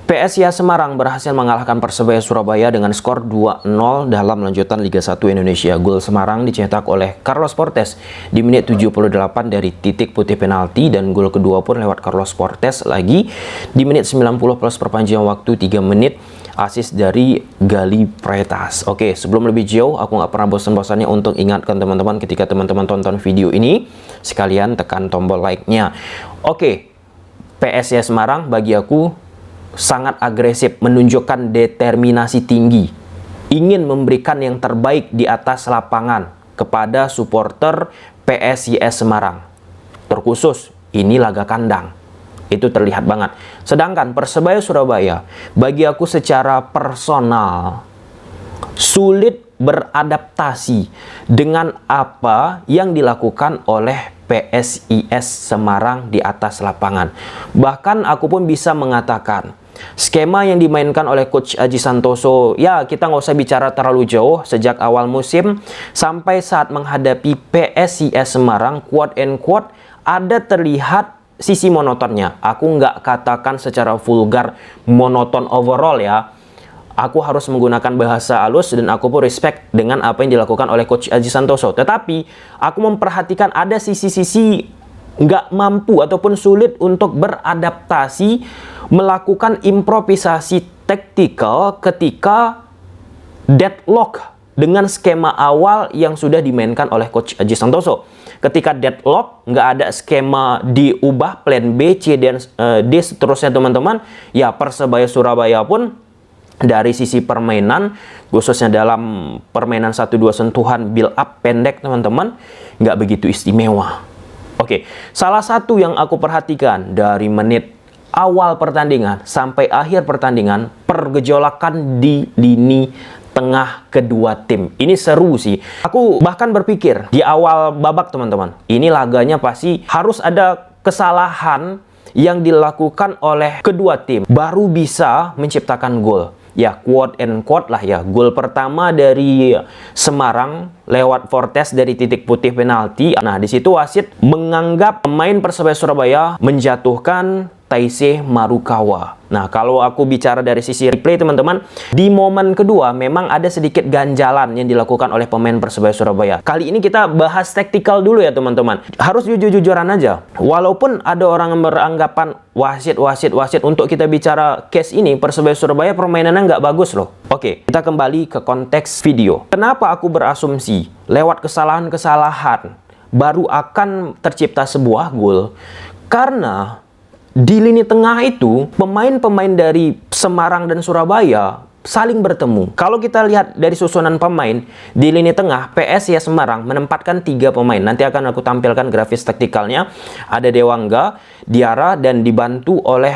PSIS Semarang berhasil mengalahkan Persebaya Surabaya dengan skor 2-0 dalam lanjutan Liga 1 Indonesia. Gol Semarang dicetak oleh Carlos Portes di menit 78 dari titik putih penalti, dan gol kedua pun lewat Carlos Portes lagi di menit 90 plus perpanjangan waktu 3 menit, asis dari Gali Pretas. Oke, sebelum lebih jauh, aku nggak pernah bosan-bosannya untuk ingatkan teman-teman ketika teman-teman tonton video ini, sekalian tekan tombol like-nya. Oke, PSIS Semarang bagi aku sangat agresif, menunjukkan determinasi tinggi, ingin memberikan yang terbaik di atas lapangan kepada supporter PSIS Semarang. Terkhusus ini laga kandang, itu terlihat banget. Sedangkan Persebaya Surabaya bagi aku secara personal sulit beradaptasi dengan apa yang dilakukan oleh PSIS Semarang di atas lapangan. Bahkan aku pun bisa mengatakan skema yang dimainkan oleh Coach Aji Santoso, ya kita nggak usah bicara terlalu jauh, sejak awal musim sampai saat menghadapi PSIS Semarang, quote and quote, ada terlihat sisi monotonnya. Aku nggak katakan secara vulgar monoton overall ya. Aku harus menggunakan bahasa halus dan aku pun respect dengan apa yang dilakukan oleh Coach Aji Santoso. Tetapi aku memperhatikan ada sisi-sisi nggak mampu ataupun sulit untuk beradaptasi, melakukan improvisasi taktikal ketika deadlock dengan skema awal yang sudah dimainkan oleh Coach Aji Santoso. Ketika deadlock, nggak ada skema diubah, plan B, C, dan D seterusnya teman-teman. Ya, Persebaya Surabaya pun dari sisi permainan, khususnya dalam permainan 1-2 sentuhan build up pendek teman-teman, nggak begitu istimewa. Oke, salah satu yang aku perhatikan dari menit awal pertandingan sampai akhir pertandingan, pergejolakan di lini tengah kedua tim. Ini seru sih. Aku bahkan berpikir di awal babak teman-teman, ini laganya pasti harus ada kesalahan yang dilakukan oleh kedua tim baru bisa menciptakan gol. Ya, quote and quote lah ya. Gol pertama dari Semarang lewat Fortes dari titik putih penalti. Nah, di situ wasit menganggap pemain Persebaya Surabaya menjatuhkan Taisei Marukawa. Nah, kalau aku bicara dari sisi replay teman-teman, di momen kedua memang ada sedikit ganjalan yang dilakukan oleh pemain Persebaya Surabaya. Kali ini kita bahas taktikal dulu ya teman-teman. Harus jujur-jujuran aja. Walaupun ada orang yang beranggapan wasit untuk kita bicara case ini, Persebaya Surabaya permainannya nggak bagus loh. Oke, kita kembali ke konteks video. Kenapa aku berasumsi lewat kesalahan-kesalahan baru akan tercipta sebuah gol? Karena di lini tengah itu, pemain-pemain dari Semarang dan Surabaya saling bertemu. Kalau kita lihat dari susunan pemain, di lini tengah, PSIS Semarang menempatkan 3 pemain. Nanti akan aku tampilkan grafis taktikalnya. Ada Dewangga, Diarra, dan dibantu oleh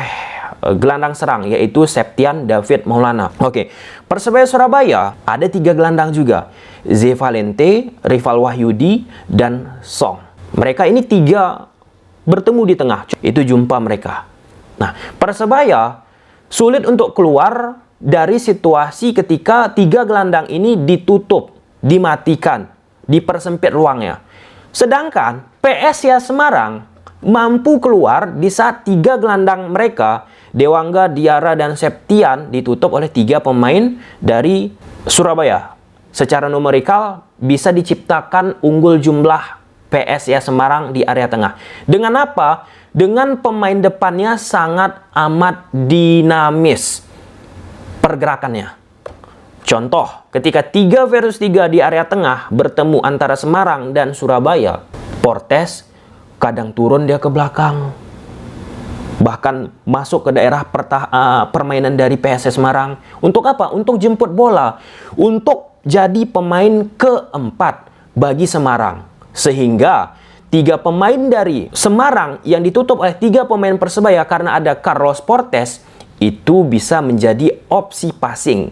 gelandang serang, yaitu Septian David Maulana. Oke, Persebaya Surabaya ada 3 gelandang juga. Z Valente, Rival Wahyudi, dan Song. Mereka ini 3 bertemu di tengah, itu jumpa mereka. Nah, Persebaya sulit untuk keluar dari situasi ketika 3 gelandang ini ditutup, dimatikan, dipersempit ruangnya. Sedangkan PSIS Semarang mampu keluar di saat 3 gelandang mereka, Dewangga, Diarra, dan Septian, ditutup oleh 3 pemain dari Surabaya. Secara numerikal bisa diciptakan unggul jumlah PSIS Semarang di area tengah. Dengan apa? Dengan pemain depannya sangat amat dinamis pergerakannya. Contoh, ketika 3 versus 3 di area tengah bertemu antara Semarang dan Surabaya, Portes kadang turun dia ke belakang, bahkan masuk ke daerah permainan dari PSIS Semarang. Untuk apa? Untuk jemput bola, untuk jadi pemain keempat bagi Semarang. Sehingga 3 pemain dari Semarang yang ditutup oleh 3 pemain Persebaya karena ada Carlos Portes, itu bisa menjadi opsi passing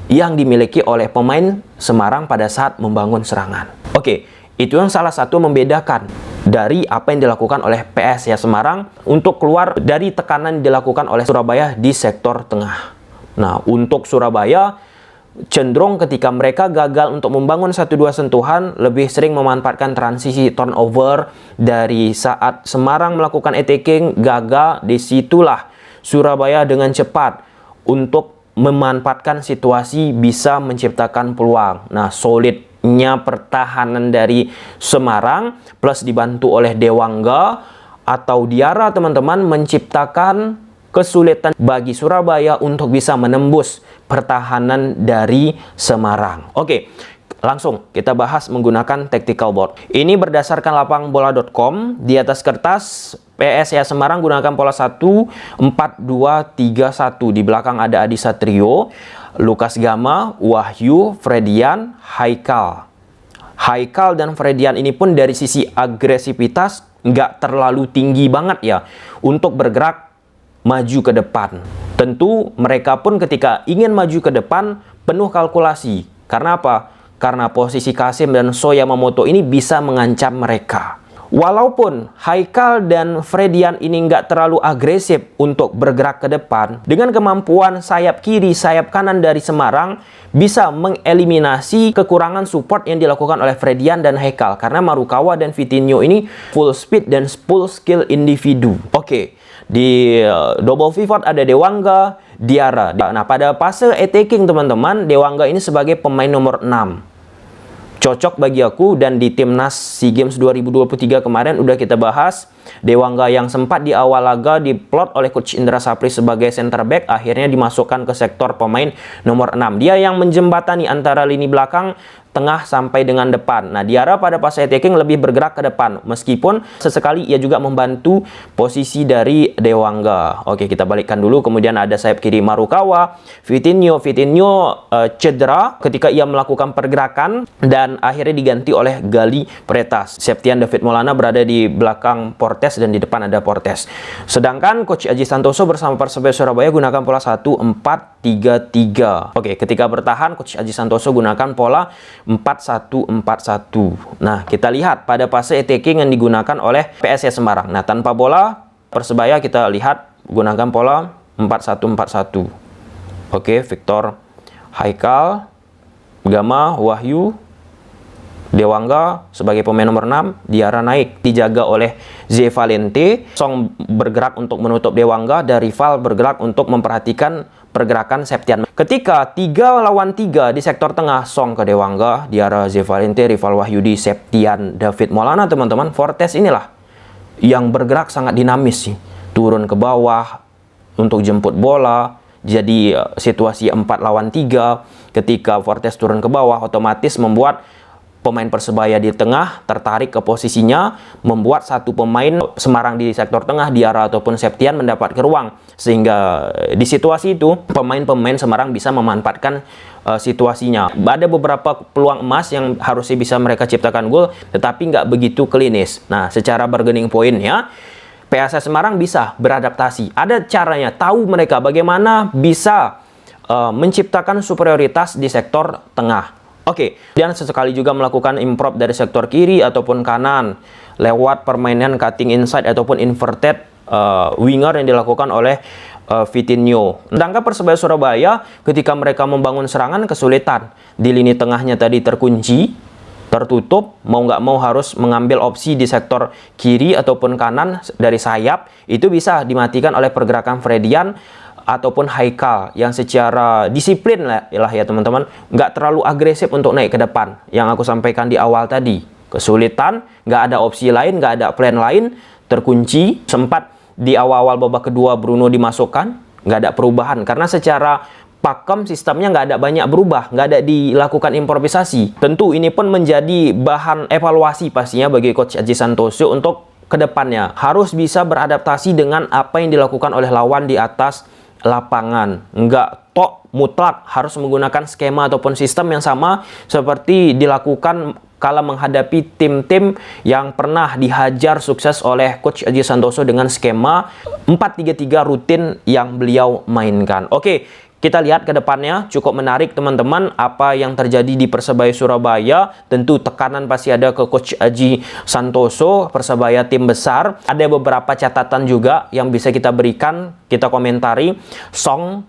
yang dimiliki oleh pemain Semarang pada saat membangun serangan. Oke, itu yang salah satu membedakan dari apa yang dilakukan oleh PSIS Semarang untuk keluar dari tekanan yang dilakukan oleh Surabaya di sektor tengah. Nah, untuk Surabaya cenderung ketika mereka gagal untuk membangun 1-2 sentuhan, lebih sering memanfaatkan transisi turnover. Dari saat Semarang melakukan attacking gagal, disitulah Surabaya dengan cepat untuk memanfaatkan situasi bisa menciptakan peluang. Nah, solidnya pertahanan dari Semarang plus dibantu oleh Dewangga atau Diarra teman-teman menciptakan kesulitan bagi Surabaya untuk bisa menembus pertahanan dari Semarang. Oke, langsung kita bahas menggunakan tactical board. Ini berdasarkan lapangbola.com. Di atas kertas PSIS Semarang gunakan pola 1-4-2-3-1. Di belakang ada Adi Satrio, Lukas Gama, Wahyu, Fredian, Haikal. Haikal dan Fredian ini pun dari sisi agresivitas nggak terlalu tinggi banget ya untuk bergerak maju ke depan. Tentu mereka pun ketika ingin maju ke depan penuh kalkulasi. Karena apa? Karena posisi Kasim dan So Yamamoto ini bisa mengancam mereka. Walaupun Haikal dan Fredian ini nggak terlalu agresif untuk bergerak ke depan, dengan kemampuan sayap kiri, sayap kanan dari Semarang bisa mengeliminasi kekurangan support yang dilakukan oleh Fredian dan Haikal. Karena Marukawa dan Vitinho ini full speed dan full skill individu. Oke, di double pivot ada Dewangga, Diarra. Nah, pada fase attacking teman-teman, Dewangga ini sebagai pemain nomor 6. Cocok bagi aku, dan di timnas SEA Games 2023 kemarin udah kita bahas. Dewangga yang sempat di awal laga diplot oleh Coach Indra Sapri sebagai center back akhirnya dimasukkan ke sektor pemain nomor 6. Dia yang menjembatani antara lini belakang, tengah sampai dengan depan. Nah, Diarra pada fase attacking lebih bergerak ke depan, meskipun sesekali ia juga membantu posisi dari Dewangga. Oke, kita balikkan dulu. Kemudian ada sayap kiri Marukawa, Vitinho cedera ketika ia melakukan pergerakan dan akhirnya diganti oleh Gali Pretas. Septian David Maulana berada di belakang Portes dan di depan ada Portes. Sedangkan Coach Aji Santoso bersama Persebaya Surabaya gunakan pola 1-4-3-3. Oke, ketika bertahan Coach Aji Santoso gunakan pola 4-1-4-1. Nah, kita lihat pada fase attacking yang digunakan oleh PSIS Semarang. Nah, tanpa bola Persebaya kita lihat gunakan pola 4-1-4-1. Oke, Victor, Haikal, Gama, Wahyu, Dewangga sebagai pemain nomor 6, Diarra naik dijaga oleh Z Valente. Song bergerak untuk menutup Dewangga dan Rival bergerak untuk memperhatikan pergerakan Septian. Ketika 3 lawan 3 di sektor tengah, Song ke Dewangga, Diarra, Z Valente, Rival Wahyudi, Septian, David Maulana teman-teman. Fortes inilah yang bergerak sangat dinamis sih. Turun ke bawah untuk jemput bola. Jadi situasi 4 lawan 3 ketika Fortes turun ke bawah otomatis membuat pemain Persebaya di tengah tertarik ke posisinya, membuat satu pemain Semarang di sektor tengah, Diarra ataupun Septian mendapatkan ruang. Sehingga di situasi itu, pemain-pemain Semarang bisa memanfaatkan situasinya. Ada beberapa peluang emas yang harusnya bisa mereka ciptakan gol, tetapi nggak begitu klinis. Nah, secara bargaining point ya, PSIS Semarang bisa beradaptasi. Ada caranya, tahu mereka bagaimana bisa menciptakan superioritas di sektor tengah. Oke, dan sesekali juga melakukan improv dari sektor kiri ataupun kanan lewat permainan cutting inside ataupun inverted winger yang dilakukan oleh Vitinho. Sedangkan Persebaya Surabaya ketika mereka membangun serangan kesulitan. Di lini tengahnya tadi terkunci, tertutup, mau nggak mau harus mengambil opsi di sektor kiri ataupun kanan dari sayap. Itu bisa dimatikan oleh pergerakan Fredian ataupun Haikal yang secara disiplin lah ya teman-teman, nggak terlalu agresif untuk naik ke depan. Yang aku sampaikan di awal tadi, kesulitan, nggak ada opsi lain, nggak ada plan lain, terkunci. Sempat di awal-awal babak kedua Bruno dimasukkan, nggak ada perubahan karena secara pakem sistemnya nggak ada banyak berubah, nggak ada dilakukan improvisasi. Tentu ini pun menjadi bahan evaluasi pastinya bagi Coach Aji Santoso untuk kedepannya. Harus bisa beradaptasi dengan apa yang dilakukan oleh lawan di atas lapangan. Nggak tok mutlak harus menggunakan skema ataupun sistem yang sama seperti dilakukan kala menghadapi tim-tim yang pernah dihajar sukses oleh Coach Aji Santoso dengan skema 4-3-3 rutin yang beliau mainkan. Oke, kita lihat ke depannya, cukup menarik teman-teman apa yang terjadi di Persebaya Surabaya. Tentu tekanan pasti ada ke Coach Aji Santoso, Persebaya tim besar. Ada beberapa catatan juga yang bisa kita berikan, kita komentari. Song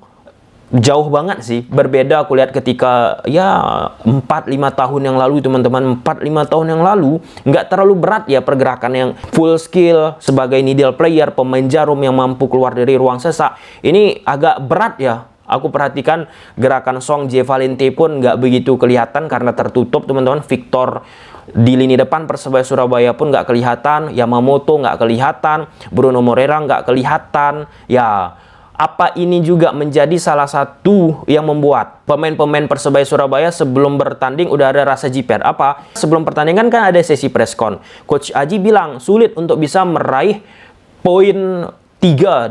jauh banget sih. Berbeda aku lihat ketika ya 4-5 tahun yang lalu teman-teman. 4-5 tahun yang lalu nggak terlalu berat ya pergerakan yang full skill sebagai needle player, pemain jarum yang mampu keluar dari ruang sesak. Ini agak berat ya. Aku perhatikan gerakan Song J Valente pun nggak begitu kelihatan karena tertutup teman-teman. Victor di lini depan Persebaya Surabaya pun nggak kelihatan, Yamamoto nggak kelihatan, Bruno Moreira nggak kelihatan. Ya, apa ini juga menjadi salah satu yang membuat pemain-pemain Persebaya Surabaya sebelum bertanding udah ada rasa jiper? Apa? Sebelum pertandingan kan ada sesi preskon. Coach Aji bilang sulit untuk bisa meraih poin 3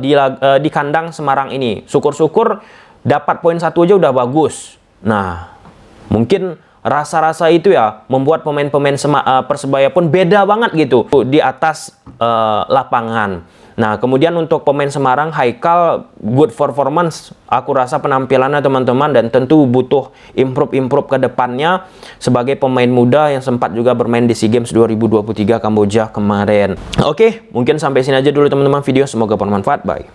di kandang Semarang ini. Syukur-syukur dapat poin 1 aja udah bagus. Nah, mungkin rasa-rasa itu ya membuat pemain-pemain Persebaya pun beda banget gitu di atas lapangan. Nah, kemudian untuk pemain Semarang, Haikal good performance. Aku rasa penampilannya teman-teman, dan tentu butuh improve ke depannya sebagai pemain muda yang sempat juga bermain di SEA Games 2023 Kamboja kemarin. Oke, mungkin sampai sini aja dulu teman-teman video. Semoga bermanfaat. Bye.